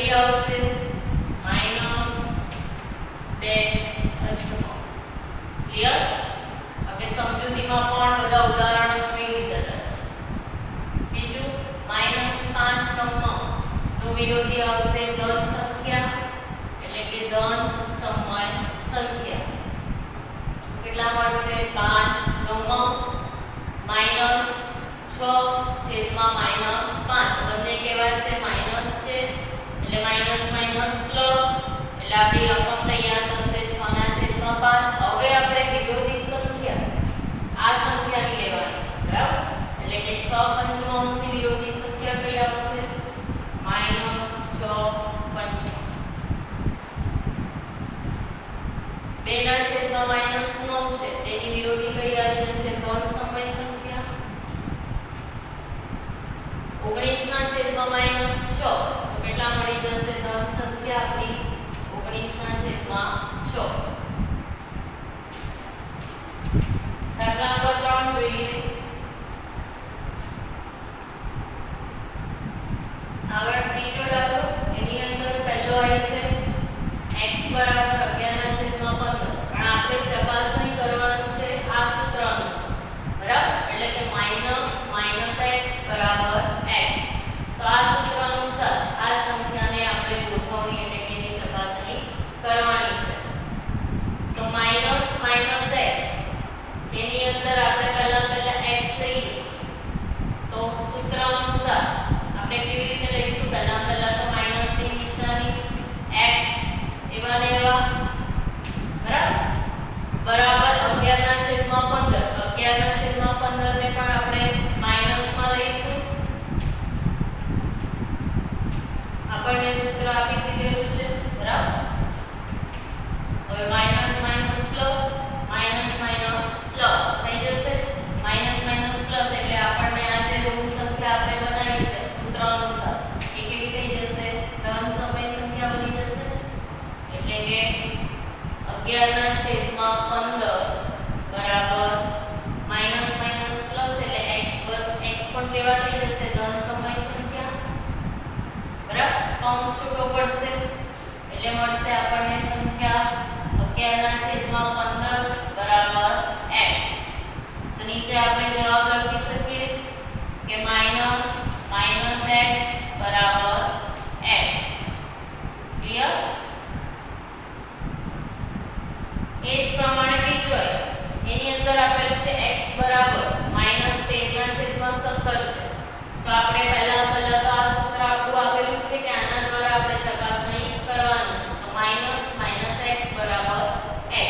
કેટલી આવશે -2 અષ્ટમાંશ. ક્લિયર? આપણે સમજૂતીમાં પણ બધા ઉદાહરણો જોઈ લીધા છે. બીજું -5 નવમાંશ નો વિરોધી આવશે ધન સંખ્યા એટલે કે ધન સમય સંખ્યા. કેટલા મળશે 5 નવમાંશ -6 છેદમાં -5 બંને કેવા છે માઈનસ છે એટલે માઈનસ માઈનસ પ્લસ એટલે આપણી રકમ તૈયાર થશે 6/5. હવે આપણે વિરોધી સંખ્યા આ સંખ્યાની લેવાની છે બરાબર એટલે કે 6/5 ની વિરોધી સંખ્યા કઈ આવશે -6/5. 2/-9 છે તેની વિરોધી કઈ આવી જશે ધન સમય સંખ્યા. 19/-6 તો કેટલા મળી જશે ધન સંખ્યા આપણી 19/6. દાખલા નંબર 3 જોઈએ. આગળ ત્રીજો દાખલો એની અંદર પહેલો આવે છે x = 11/15. પણ આપણે ચકાસણી કરવાનું છે આ સૂત્ર અનુસાર બરાબર એટલે કે -x = x. તો આ સૂત્ર અનુસાર આ સંખ્યાને આપણે ગોઠવણી એટલે કે એની ચકાસણી કરવાની છે. તો -x એની અંદર આપણે પહેલા x લઈએ તો સૂત્ર અનુસાર આપણે કેવી રીતે લઈશું પહેલા તો માઈનસ ની નિશાની x એવા ને એવા બરાબર 11/15. 11/15 ને પણ આપણે માઈનસમાં લઈશું. આપણને સૂત્ર આપી દીધેલું છે બરાબર. હવે minus minus plus minus minus plus થઈ જશે. માઈનસ માઈનસ પ્લસ એટલે આપણને આ જે ઋણ સંખ્યા આપણે બનાવી છે સૂત્ર અનુસાર એ કેવી થઈ જશે ધન સમય સંખ્યા બની જશે. એટલે કે 11/15 બરાબર માઈનસ માઈનસ પ્લસ એટલે x પણ કેવા થઈ જશે ધન સમય સંખ્યા બરાબર. કૌંસ છૂટો પડશે એટલે મળશે આપણને સંખ્યા 11/15 બરાબર x. તો નીચે આપણે જવાબ લખી શકીએ કે -x બરાબર x. ક્લિયર? એ જ પ્રમાણે બીજો એની અંદર આપેલું છે x બરાબર -13/17 છે. તો આપણે પહેલા તો આ સૂત્ર આપણું આપેલું છે કે આના દ્વારા આપણે ચકાસણી કરવાનું છે. તો -x બરાબર x.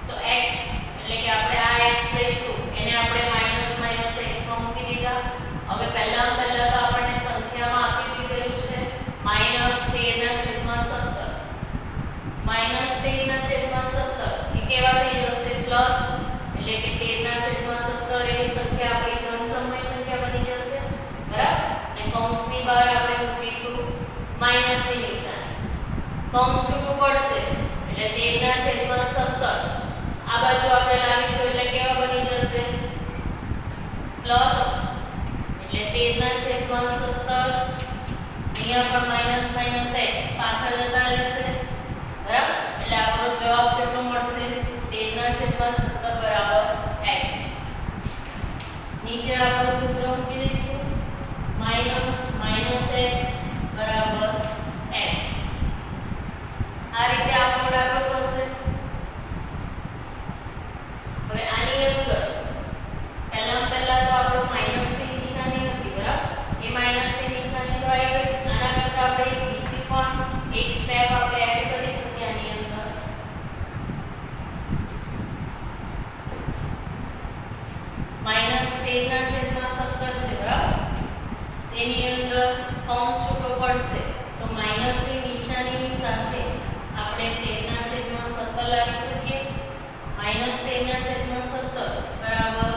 તો x એટલે કે આપણે આ x લઈશું એને આપણે -x માં મૂકી દીધા. હવે પહેલા તો આપણને સંખ્યામાં આપી દીધેલું છે -13/17. -13/17 એ કેવા થઈ જશે પ્લસ એટલે કે 13/17 એની સંખ્યા આપણી ધન સમય સંખ્યા બની જશે બરાબર. અને કૌંસની બહાર આપણે મૂકીશું માઈનસ ની નિશાની. કૌંસ છૂટું પડશે એટલે 13/17 આ બાજુ આપણે લાવીશું એટલે કેવા બની જશે પ્લસ એટલે 13/17 અહીંયા પણ માઈનસ માઈનસ x પાછળ જતા રહેશે બરાબર. એટલે આપણો જવાબ કેટલો મળશે 13/17 બરાબર x. નીચે આપણે સૂત્ર મૂકી દઈશું -x બરાબર x. આ રીતે આપણો દાખલો થશે. હવે આની અંદર પહેલા તો આપણો માઈનસ ની નિશાની હતી બરાબર. એ માઈનસ ની નિશાની તો આવી ગઈ. આના કરતા આપણે બીજી પણ એક સ્ટેપ આપણે એડ કરી શકીએ આની અંદર. -13/17 છે બરાબર. તેની અંદર કૌંસ છૂટો પડશે તો માઈનસ ની નિશાનીની સાથે આપણે 13/17 લાવી શકીએ. -13/17 બરાબર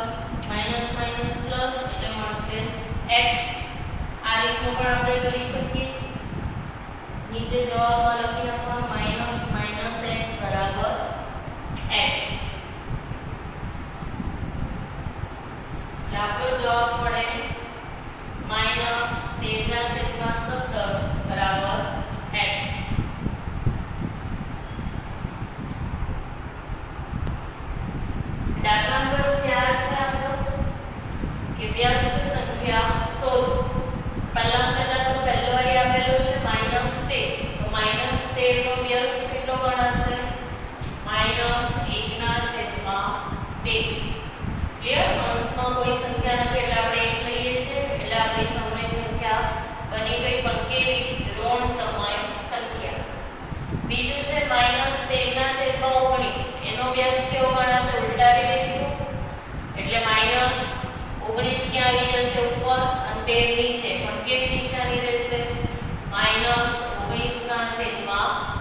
માઈનસ માઈનસ પ્લસ એટલે મળશે x. આ રીતનું પણ આપણે કરી શકીએ. નીચે જવાબમાં લખી નાખવા -x બરાબર x. આપણો જવાબ મળે -13/17 બરાબર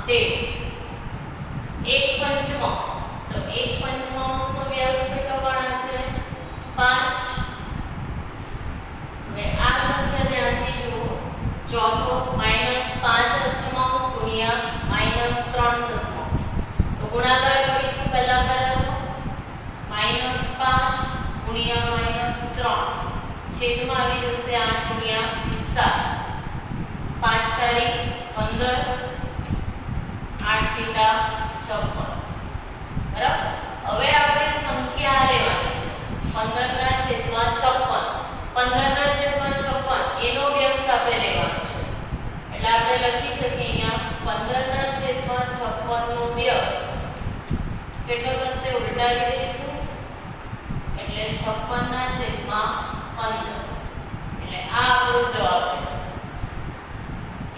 13 એક પંચમાંશ તો એક પંચમાંશનો વ્યાસ કેટલો ગણાશે 5 હવે આ સંખ્યા ધ્યાનથી જુઓ ચોથો -5 અષ્ટમાંશ ગુણ્યા -3 સપ્તમાંશ તો ગુણાકાર કરીશું પહેલા તો -5 ગુણ્યા -3 છેદમાં આવી જશે 8 ગુણ્યા 7 5 તારીખ 15 8 સીતા 56 બરાબર હવે આપણે સંખ્યા લેવાની છે 15 ના છેદમાં 56 15 ના છેદમાં 56 એનો વ્યસ્ત આપણે લેવાનો છે એટલે આપણે લખી શકીએ અહીંયા 15 ના છેદમાં 56 નો વ્યસ્ત કેટલો થશે ઉલટાવી દઈશું એટલે 56 ના છેદમાં 15 એટલે આ આપણો જવાબ રહેશે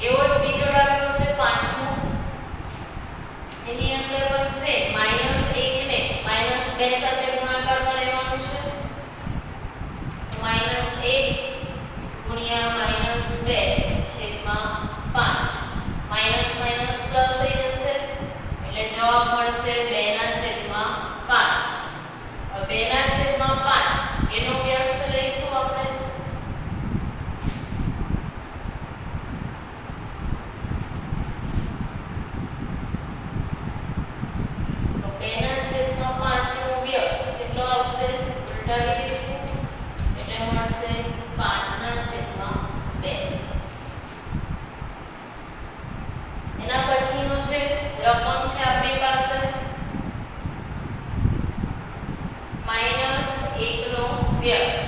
એવો જ બીજો દાખલો છે પાંચમો એની અંદર બનશે -1 ને -2 સાથે ગુણાકારમાં લેવાનું છે -1 ગુણ્યા -2 છેદમાં 5 માઈનસ માઈનસ પ્લસ થઈ જશે એટલે જવાબ મળશે 2 ના છેદમાં 5 હવે 2 ના છેદમાં 5 એનો વ્યસ્ત લઈશું આપણે તો 2 ના છેદમાં 5 નો વ્યસ્ત કેટલો આવશે ઉલટાવી દઈશું એટલે મળશે 5 ના છેદમાં 2 એના પછીનો છે રકમ છે આપણી પાસે -1 નો વ્યસ્ત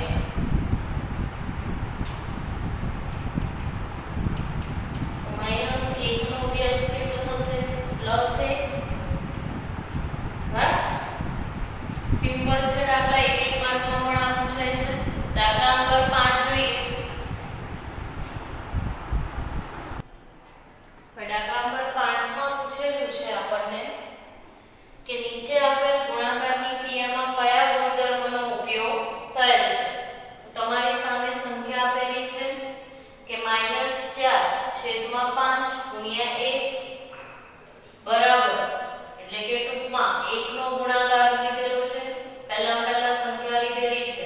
-1 નો વ્યસ્ત કેટલો થશે +1 બરાબર સિમ્પલ છે દાખલા એક એક માર્કમાં પણ આ પૂછાય છે દાખલા નંબર 5 જોઈએ દાખલા નંબર 5 માં પૂછેલું છે આપણને કે નીચે આપેલ ગુણાકારની ક્રિયામાં કયા ગુણધર્મનો ઉપયોગ થયેલ છે તમારી સામે સંખ્યા આપેલી છે કે -4/5 ગુણ્યા 1 બરાબર એટલે કે ટૂંકમાં 1 નો ગુણાકાર લીધેલો છે પહેલા સંખ્યા લીધેલી છે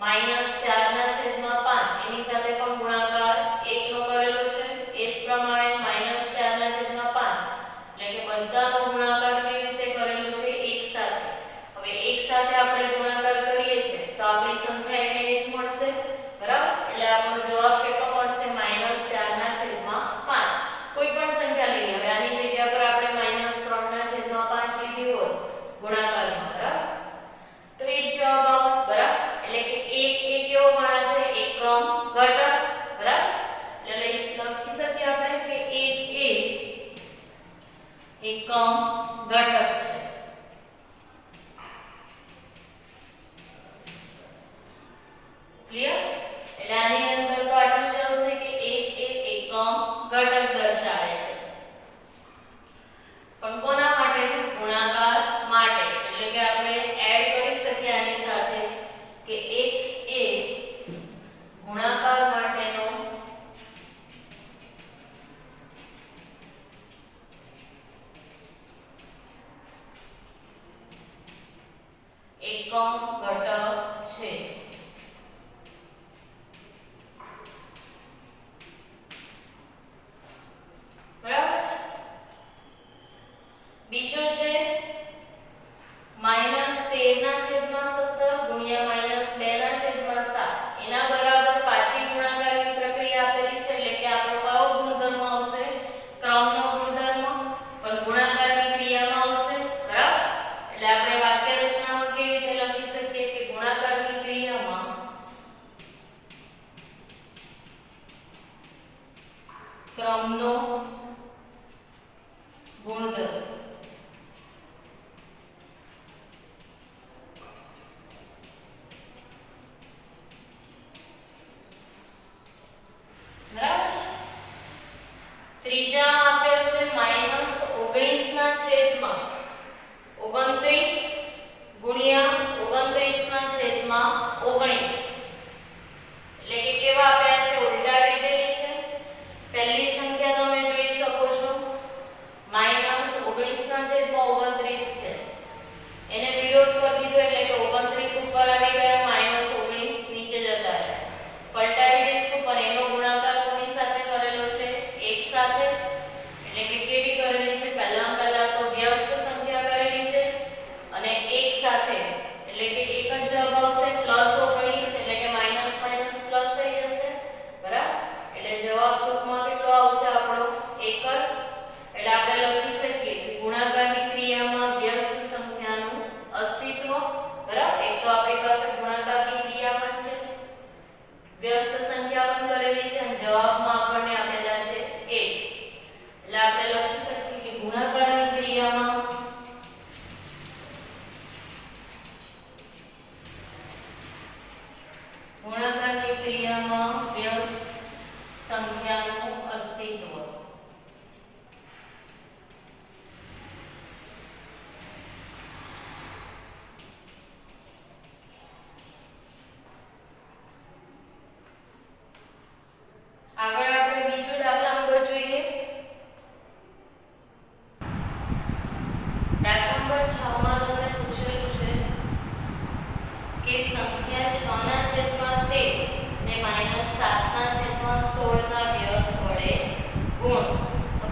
-4/5 એની સાથે પણ ગુણાકાર 1 નો કરેલો છે એ જ પ્રમાણે -4/5 એટલે કે બધાનો ગુણાકાર કેવી રીતે કરેલો છે એક સાથે હવે એક સાથે આપણે ગુણાકાર કરીએ છીએ તો આપણી સંખ્યા એને જ મળશે બરાબર એટલે આપણો જવાબ કેટલો મળશે -4/5 કોઈ પણ સંખ્યા લઈએ હવે આની જગ્યા પર આપણે -3/5 લીધી હોય ગુણાકારમાં બરાબર તો એ જ જવાબ આવત બરાબર એટલે કે એક કેવો ગણાશે એકમ ઘટક બરાબર એટલે લખી શકીએ આપણે કે એક એકમ ઘટક છે ક્લિયર એટલે આની અંદર તો આટલું જ આવશે કે એક એકમ ઘટક દર્શાવે છે પણ કોના માટે ગુણાકાર માટે એટલે કે આપણે એડ કરી શકીએ આની સાથે કે એક એ ગુણાકાર માટેનો એકમ ઘટક છે બરાબર છે બીજો છે -13/17 ગુણ્યા -2/7 એના બરાબર પાછી ગુણાકારની પ્રક્રિયા આપેલી છે એટલે કે આપણો કયો ગુણધર્મ આવશે ક્રમનો ગુણધર્મ પણ ગુણાકારની ક્રિયામાં આવશે બરાબર એટલે આપણે વાક્ય રચનામાં કેવી રીતે લખી શકીએ કે ગુણાકારની ક્રિયામાં ક્રમનો ગુણધર્મ બરાબર ત્રીજા આપ્યો છે -19/29 ગુણ્યા 29/19 એટલે કે કેવા આપ્યા છે ઉલટાવી દીધેલી છે પહેલી સંખ્યા તમે જોઈ શકો છો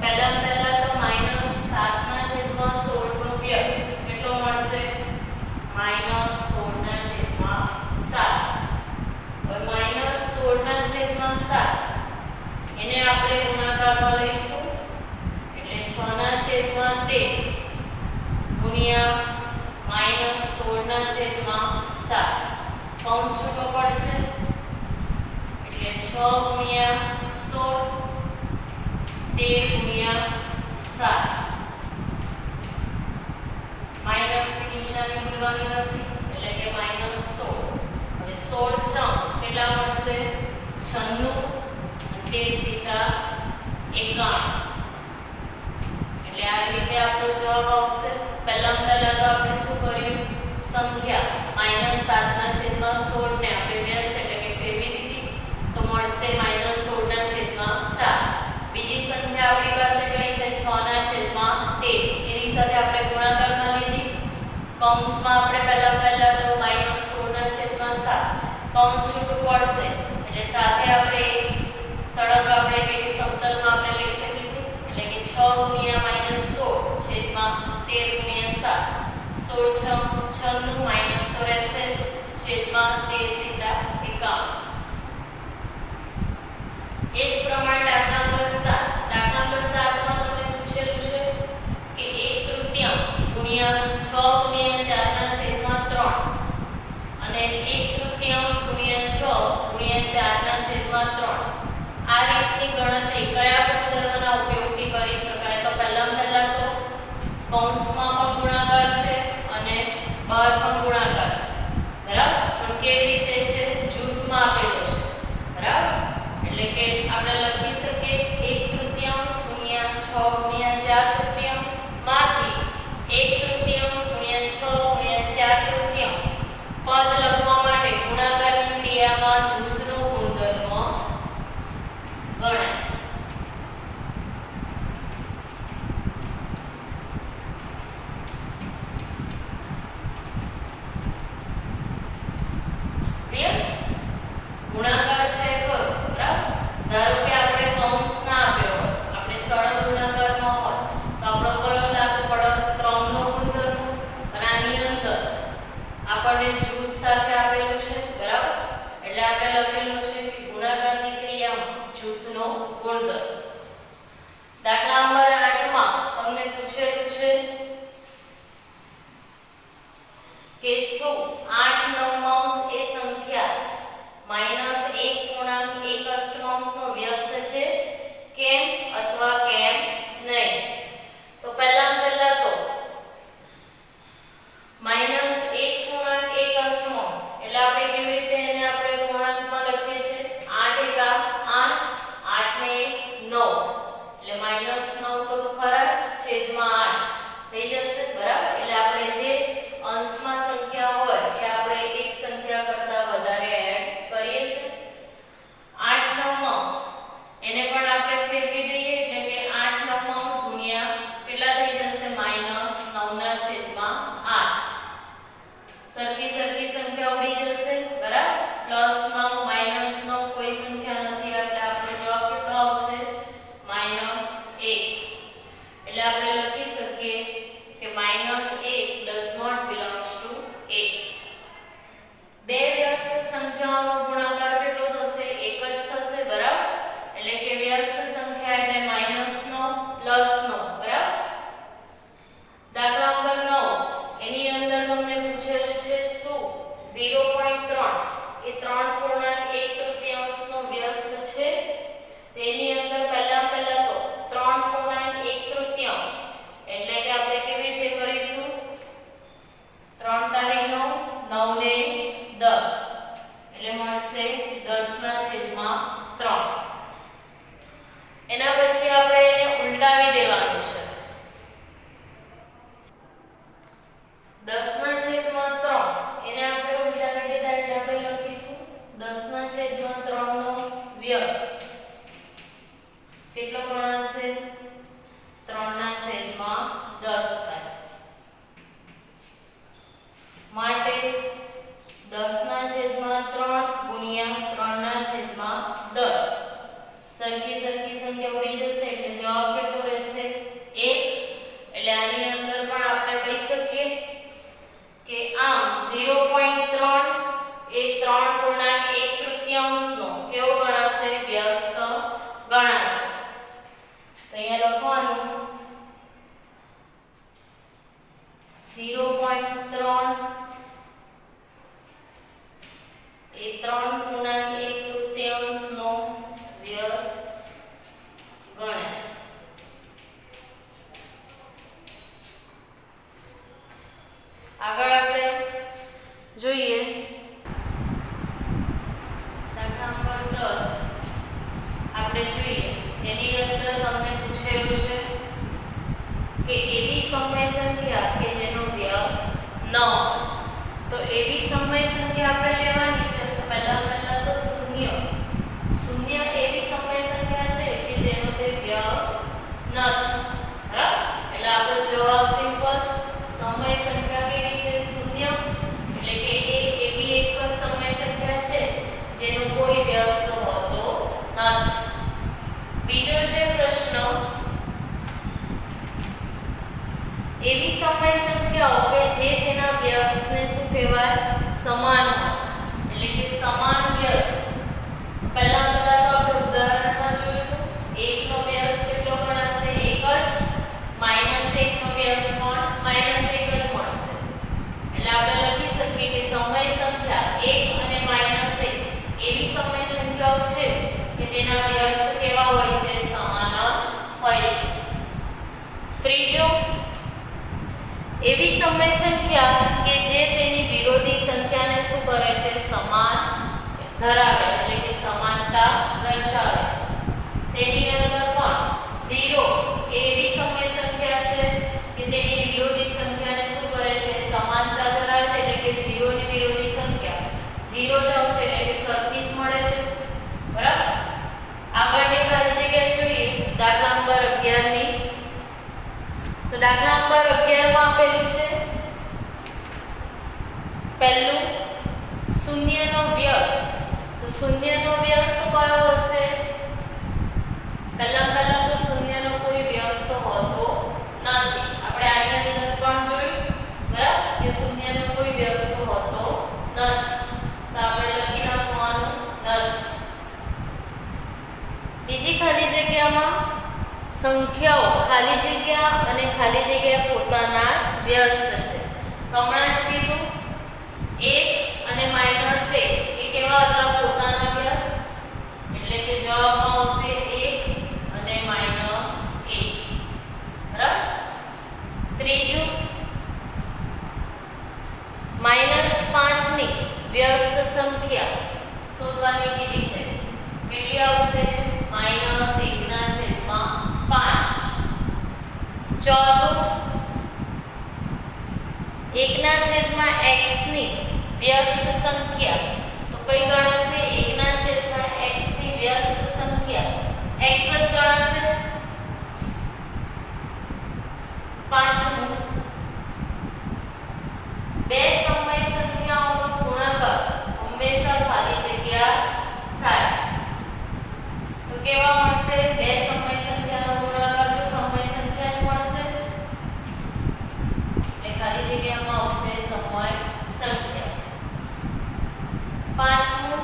પહેલા તો -7/16 નો વ્યસ્ત કેટલો મળશે? -16/7. હવે -16/7 એને આપણે ગુણાકારમાં લઈશું એટલે 6/13 ગુણ્યા -16/7 કૌંસ છૂટો પડશે એટલે 6 ગુણ્યા 16 13 ગુણ્યા 7 માઈનસ ની નિશાની ભૂલવાની નથી એટલે કે -16. હવે 16 6 કેટલા મળશે? 96 અને 13 × 51 એટલે આ રીતે આપણો જવાબ આવશે. પહેલા તો આપણે શું કર્યું? સંખ્યા -7/16 ને આપણે વ્યસ્ત એટલે કે ફેરવી દીધી તો મળશે -16/7. બીજી સંખ્યા આપણી પાસે કઈ છે? 6/13 એની સાથે આપણે ગુણાકારમાં લીધી. કૌંસમાં આપણે પહેલા તો -16/7 કૌંસ છૂટું પડશે એટલે સાથે આપણે સળક આપણે પેલી સમતલમાં આપણે લઈ શકીશું એટલે કે 6 ગુણ્યા -16/13 ગુણ્યા 7 16 6 96 માઈનસ તો રહેશે જ છેદમાં 13 × 51. એ જ પ્રમાણે દાખલા નંબર 7 માં તમને પૂછેલું છે કે 1/3 ગુણ્યા 6/4/3 અને 1/3 ગુણ્યા 6 ગુણ્યા 4/3 આ રીતની ગણતરી કયા ગુણધર્મના ઉપયોગથી કરી શકાય? તો પહેલા તો કૌંસમાં પણ ગુણાકાર છે અને બહાર પણ ગુણાકાર છે, બરાબર? પણ કેવી રીતે છે? જૂથમાં આપેલો છે, બરાબર? એટલે કે આપણે લખી શકીએ 1/3 ગુણ્યા 6 ગુણ્યા 4/3 માંથી 1/3 ગુણ્યા 6 ગુણ્યા 4/3 પદ લખવા માટે ગુણાકારની ક્રિયામાં જૂથનો ગુણધર્મ ગણાય. ગુણાકાર છે કરો, બરાબર? ધારો કે આપણે કૌંસ ના આપ્યો હોય, આપણે સળંગ ગુણાકારમાં હોય તો આપણો કયો લાગુ પડે? 3 નો ગુણધર્મ. અને આની અંદર આપણને જૂથ સાથે આપેલું છે, બરાબર? એટલે આપણે લખેલું છે કે ગુણાકારની ક્રિયામાં જૂથનો ગુણધર્મ. દાખલા નંબર 8 માં તમને પૂછેલું છે કે શું 8/9 એ સંખ્યા -1.1 નો વ્યસ્ત છે? કેમ અથવા કેમ નહીં? તો પહેલા તો -1.1 એટલે આપણે કેવી રીતે એને આપણે ગુણાંકમાં લખીએ છીએ? 8 × 8 8 ને 1 9 એટલે -9 તો ખરા જ છેદમાં 8 થઈ જશે, બરાબર? એટલે આપણે જે અંશમાં સંખ્યા હોય એ આપણે એક સંખ્યા કરતા વધારે એડ કરીએ છીએ. 8/9 એને પણ આપણે ફેરવી દઈએ એટલે કે 8/9 ગુણ્યા કેટલા થઈ જશે? -9/8 સરખી સંખ્યા ઉડી જશે, બરાબર? +9 -9 કોઈ સંખ્યા નથી એટલે આપણો જવાબ કેટલો આવશે? -1. એટલે આપણે લખી શકીએ કે -1 does not belongs to 8. બે વ્યસ્ત સંખ્યાઓનો ગુણાકાર કેટલો થશે? 1 જ થશે, બરાબર? એટલે કે વ્યસ્ત સંખ્યા એટલે -9 +9, બરાબર? દાખલા નંબર 9 એની અંદર તમને પૂછેલું છે શું 0.3 એ 3.1/3 નો વ્યસ્ત છે? તેની અંદર પહેલા તો 3.1/3 આગળ આપણે જોઈએ દાખલા નંબર 10 આપણે જોઈએ એની અંદર તમને પૂછેલું છે કે એવી સમય સંખ્યા કે જેનો વ્યસ્ત ન હોય તો એવી સમય સંખ્યા આપણે લેવાની છે તો પહેલા તો શૂન્ય એવી સમય સંખ્યા છે કે જેનો તે વ્યસ્ત નથી બરાબર એટલે આપણો જવાબ સિમ્પલ સમય સંખ્યા કેવી છે શૂન્ય એટલે કે એ એવી એક જ સમય સંખ્યા છે જેનો કોઈ વ્યસ્ત હોતો નથી બીજો છે પ્રશ્ન એવી સમય સંખ્યાઓ કે જે તેના વ્યસ્તને શું કહેવાય સમાન હોય એટલે કે સમાન વ્યસ્ત પહેલા તો આપણે ઉદાહરણમાં જોયું હતું 1 નો વ્યસ્ત કેટલો ગણાશે 1 જ -1 નો વ્યસ્ત પણ -1 જ મળશે એટલે આપણે લખી શકીએ કે સમય સંખ્યા 1 અને -1 એવી સમય સંખ્યાઓ છે કે તેના વ્યસ્ત કેવા હોય છે સમાન જ હોય છે ત્રીજો એવી સમય સંખ્યા કે જે તેની વિરોધી સંખ્યાને શું કરે છે સમાન ધરાવે છે એટલે કે સમાનતા દર્શાવે છે તેની અંદર પણ 0 એવી સમય સંખ્યા છે કે તેની વિરોધી સંખ્યાને શું કરે છે સમાનતા ધરાવે છે એટલે કે 0 ની વિરોધી સંખ્યા 0 જ આવશે એટલે કે સરખી જ મળે છે બરાબર આગળની ખાલી જગ્યા જોઈએ દાખલા નંબર 11 ની તો દાખલા નંબર 11 માં આપેલું છે પહેલું શૂન્યનો વ્યસ્ત તો શૂન્યનો વ્યસ્ત કયો હશે પહેલા તો શૂન્યનો કોઈ વ્યસ્ત હોતો નથી આપણે આની અંદર પણ જોયું બરાબર કે શૂન્યનો કોઈ વ્યસ્ત હોતો નથી તો આપણે લખી નાખવાનું નથી બીજી ખાલી જગ્યામાં સંખ્યાઓ ખાલી જગ્યા અને ખાલી જગ્યા પોતાના જ વ્યસ્ત છે તો હમણાં જ કીધું 1 અને -1 એ કેવા હતા પોતાના વ્યસ્ત એટલે કે જવાબમાં આવશે 1 અને -1 બરાબર ત્રીજું -5 ની વ્યસ્ત સંખ્યા શોધવાની કીધી છે કેટલી આવશે -1/5 ચોથું 1/x ની વ્યસ્ત સંખ્યા તો કઈ ગણાશે 1/x ની વ્યસ્ત સંખ્યા x જ ગણાશે પાંચમું બે સમય સંખ્યાઓનો ગુણાકાર હંમેશા ખાલી જગ્યા થાય તો કેવા મળશે બે સમય સંખ્યાનો ગુણાકાર તો સમય સંખ્યા જ મળશે એટલે ખાલી જગ્યામાં આવશે સમય સંખ્યા પાંચમું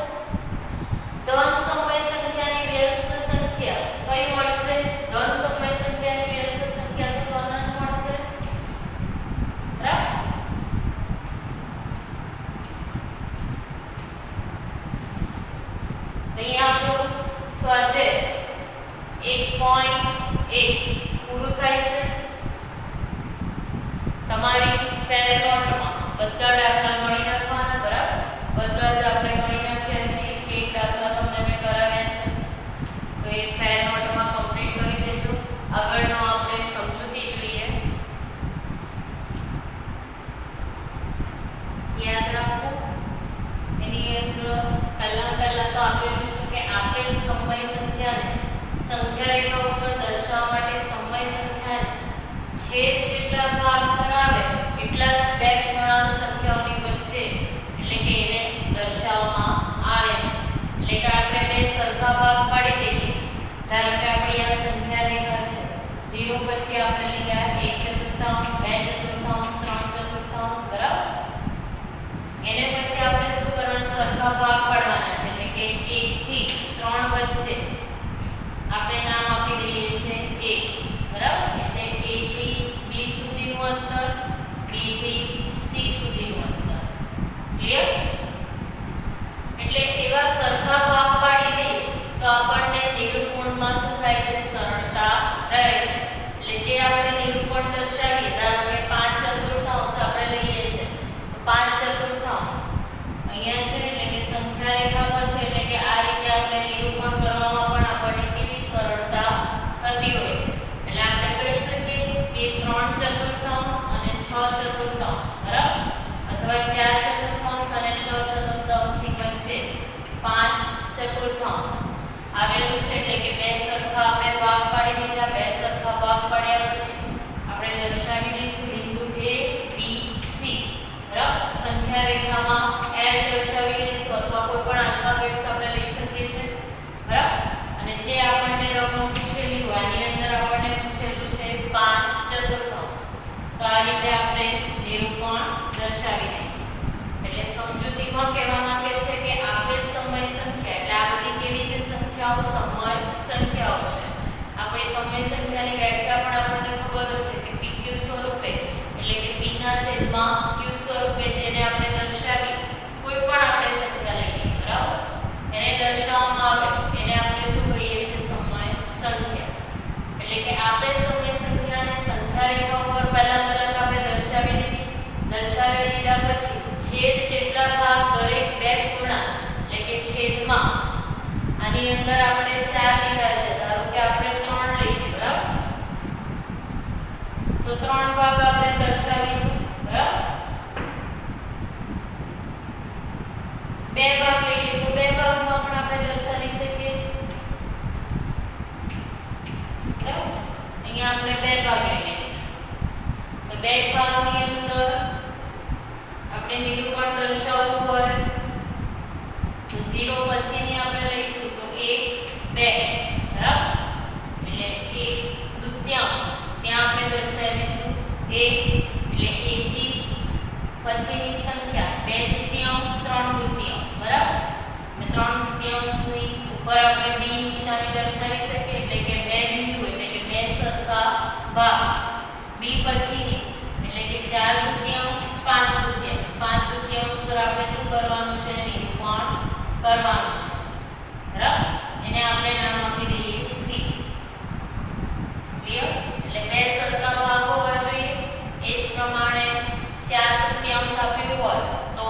ધન સમય સંખ્યાની વ્યસ્ત સંખ્યા કઈ મળશે ધન સમય સંખ્યાની વ્યસ્ત સંખ્યા તો ધન જ મળશે બરાબર અહીંયા આપણું સ્વાધ્યાય 1.1 પૂરું થાય છે તમારી ફેર નોટમાં બધા દાખલા ગણી નાખવાના બરાબર બધા જ આપણે ગણી નાખ્યા છે એક દાખલા તમને મેં કરાવ્યા છે તો એ ફેર નોટમાં કમ્પ્લીટ કરી દેજો આગળનો આપણે સમજૂતી જોઈએ યાદ રાખો એની અંદર પહેલા તો આપેલું છે કે આપેલ સમય સંખ્યાને સંખ્યા રેખા ઉપર દર્શાવવા માટે સમય સંખ્યાને છેદ જેટલા ભાગ ધરાવે એટલા જ બે પૂર્ણાંક સંખ્યાઓની વચ્ચે એટલે કે એને દર્શાવવામાં આવે છે એટલે કે આપણે બે સરખા ભાગ પાડી દઈએ ધારો કે આપણી આ સંખ્યા રેખા છે 0 પછી આપણે લીધા 1/4 2/4 3/4 બરાબર એને પછી આપણે શું કરવાનું સરખા ભાગ પાડવાના છે એટલે કે 1 થી 3 વચ્ચે આપણે નામ આપી દઈએ છીએ 1 બરાબર એટલે A થી B સુધીનું અંતર B થી C સુધીનું અંતર ક્લિયર એટલે એવા સરખા ભાગ પાડી દઈએ તો આપણને નિરૂપણમાં શું થાય ચતુર્થાંશ બરાબર, અથવા 4 ચતુર્થાંશ અને 6 ચતુર્થાંશની વચ્ચે 5 ચતુર્થાંશ આવેલું છે, એટલે કે બે સરખા આપણે ભાગ પાડી દીધા. બે સરખા ભાગ પાડ્યા પછી આપણે દર્શાવી દઈશું બિંદુ A B C બરાબર. સંખ્યા રેખામાં L દર્શાવી દઈશું અથવા કોઈ પણ આલ્ફાબેટ્સ આપણે લઈ શકીએ છીએ બરાબર. અને જે આપણને રકમ પૂછેલી હોય આની અંદર આપણને પૂછેલું છે 5 ચતુર્થાંશ, તો આ રીતે આપણે નિરૂપણ દર્શાવી દઈશું. એટલે સમજૂતીમાં કહેવા માંગે છે કે આપેલ સમય સંખ્યા, એટલે આ બધી કેવી છે સંખ્યાઓ? સમય સંખ્યાઓ છે. આપણી સમય સંખ્યાની વ્યાખ્યા પણ આપણને ખબર છે કે PQ સ્વરૂપે, એટલે કે P ના છેદમાં Q સ્વરૂપે જેને આપણે દર્શાવી કોઈ પણ આપણે સંખ્યા લઈએ બરાબર, એને દર્શાવવામાં આવે એને આપણે શું કહીએ છીએ? સમય સંખ્યા. એટલે કે આપેલ સમય સંખ્યાને સંખ્યા રેખા ઉપર પહેલા આપણે દર્શાવી દીધી. દર્શાવી દીધા પછી છેદ જેટલા ભાગ દરેક બે પૂર્ણાંક, એટલે કે છેદમાં આની અંદર આપણે 4 લીધા છે, ધારો કે આપણે 3 લઈએ બરાબર, તો 3 ભાગ આપણે દર્શાવીશું બરાબર. 2 ભાગ લઈએ તો 2 ભાગમાં પણ આપણે દર્શાવી શકીએ બરાબર. અહીંયા આપણે 2 ભાગ લઈએ છીએ, તો 2 ભાગની અંદર આપણે નિરૂપણ દર્શાવવું હોય તો 0 પછીની આપણે લઈશું તો 1 2 બરાબર, એટલે 1 દૂત્યાંશ ત્યાં આપણે દર્શાવીશું 1, એટલે 1 થી પછીની સંખ્યા 2 દૂત્યાંશ 3 દૂત્યાંશ બરાબર. અને 3 દૂત્યાંશની ઉપર આપણે b નિશાની દર્શાવી શકીએ, એટલે કે 2 બિંદુ, એટલે કે 2 સરખા ભાગ. b પછીની એટલે કે 4 દૂત્યાંશ 5 દૂત્યાંશ. 5 દૂત્યાંશ પર આપણે શું કરવાનું છે? નિરૂપણ કરવાનું છે બરાબર. એને આપણે નામ આપી દઈએ C. ક્લિયર? એટલે બે સરખા ભાગ હોવા જોઈએ. એ જ પ્રમાણે 4 દૂત્યાંશ આપ્યું હોય તો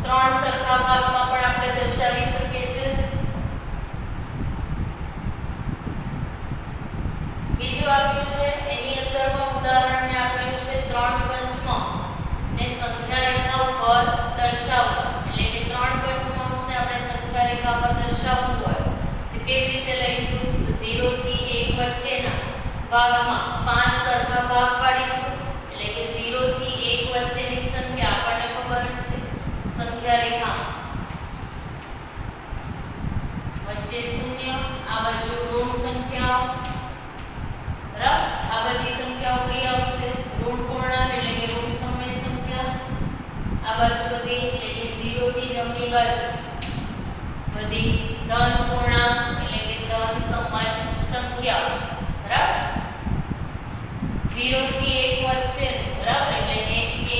3 સરખા ભાગમાં પણ આપણે દર્શાવી શકીએ છીએ. બીજું આપ્યું છે એની અંદરમાં ઉદાહરણને આપેલું છે 3 પંચમાંશ ને સંખ્યા રેખા ઉપર દર્શાવવું. એટલે કે 3 પંચમાંશને આપણે સંખ્યા રેખા પર દર્શાવવું હોય તો કેવી રીતે લઈશું? 0 થી 1 વચ્ચેના ભાગમાં 5 સરખા ભાગ પાડીશું. એટલે કે 0 થી 1 વચ્ચેની સંખ્યા આપણને ખબર જ છે સંખ્યા રેખામાં વચ્ચે 0, આ બાજુ ઋણ સંખ્યાઓ બરાબર. આ બધી સંખ્યાઓ કઈ આવશે? ઋણ પૂર્ણાંક, એટલે કે ઋણ સમય સંખ્યા. આ બાજુ બધી એટલે કે 0 થી જમણી બાજુ બધી ધન પૂર્ણાંક, એટલે કે ધન સમય સંખ્યાઓ બરાબર. 0 થી 1 વચ્ચે બરાબર, એટલે કે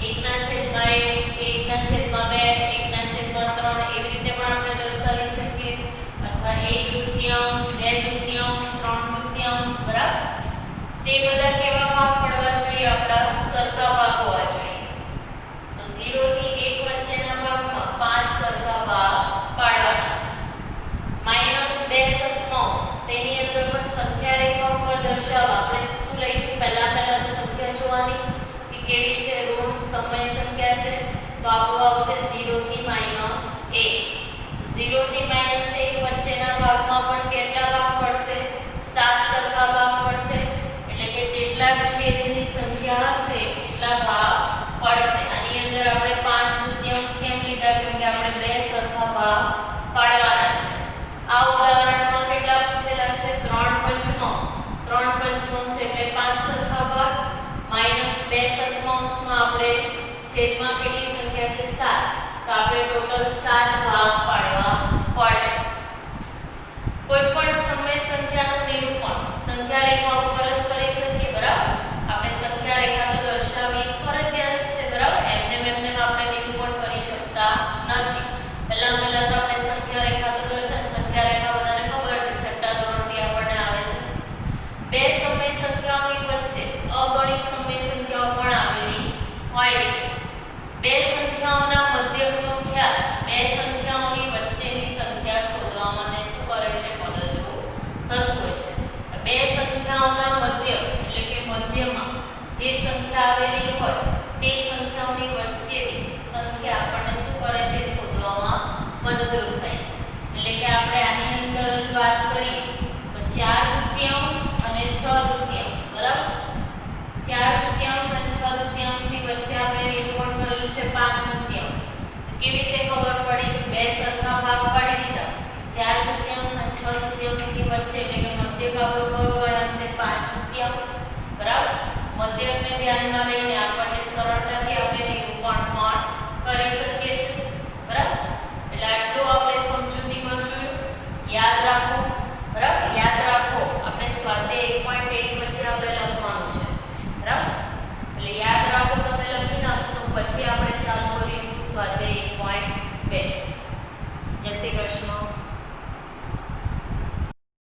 1 ના છેદમાં 1, 1 ના છેદમાં 2, 1 ના છેદમાં 3 એવી રીતે પણ આપણે દર્શાવી શકીએ, અથવા 1 દૂત્યાંશ 2 દૂત્યાંશ 3 દૂત્યાંશ બરાબર. તે બધા કેવા ભાગ પડવા જોઈએ? આપણા સરખા ભાગ હોવા જોઈએ. તો 0 થી 1 વચ્ચેના ભાગમાં 5 સરખા ભાગ પાડવાના છે. -2 સપ્તમાંશ તેની અંદર પણ સંખ્યા રેખા ઉપર દર્શાવવા આપણે શું લઈશું? પહેલા સંખ્યા જોવાની કે કેવી છે? ઋણ સમય સંખ્યા છે, તો આપણું આવશે 0 થી -1. 0 થી -1 વચ્ચેના ભાગમાં પણ કેટલા ભાગ પડશે? 7 સરખા ભાગ પડશે. એટલે કે જેટલા છેદની સંખ્યા હશે એટલા ભાગ પડશે. આની અંદર આપણે 5 દૂત્યાંશ કેમ લીધા? કેમ કે આપણે 2 સરખા ભાગ પાડવાના છે. આ ઉદાહરણમાં કેટલા પૂછેલા છે? 3 પંચમાંશ. 3 પંચમાંશ એટલે 5 સરખા ભાગ -2 સપ્તમાંશમાં આપણે છેદમાં કેટલી સંખ્યા છે? 7. તો આપણે ટોટલ 7 ભાગ પાડવા પડે. કોઈ પણ સમય સંખ્યાનું નિરૂપણ સંખ્યા રેખા ઉપર જ કરી શકીએ બરાબર. આપણે સંખ્યા રેખા તો દર્શાવવી ફરજિયાત છે બરાબર. એમને આપણે નિરૂપણ કરી શકતા નથી. પહેલા તો આપણે સંખ્યા રેખા તો સંખ્યા રેખા બધાને ખબર છે, છઠ્ઠા ધોરણથી આપણને આવે છે. બે સમય સંખ્યાઓની વચ્ચે અગણિત સમય સંખ્યાઓ પણ આવેલી હોય છે. બે સંખ્યાઓના મધ્યકનો ખ્યાલ બે સંખ્યાઓની વચ્ચેની સંખ્યા આપણો કયો ગણાશે 5 તૃતીયાંશ બરાબર મધ્યકને ધ્યાનમાં લઈને આપણને સરળતાથી આપણે નિરૂપણ પણ કરી શકીએ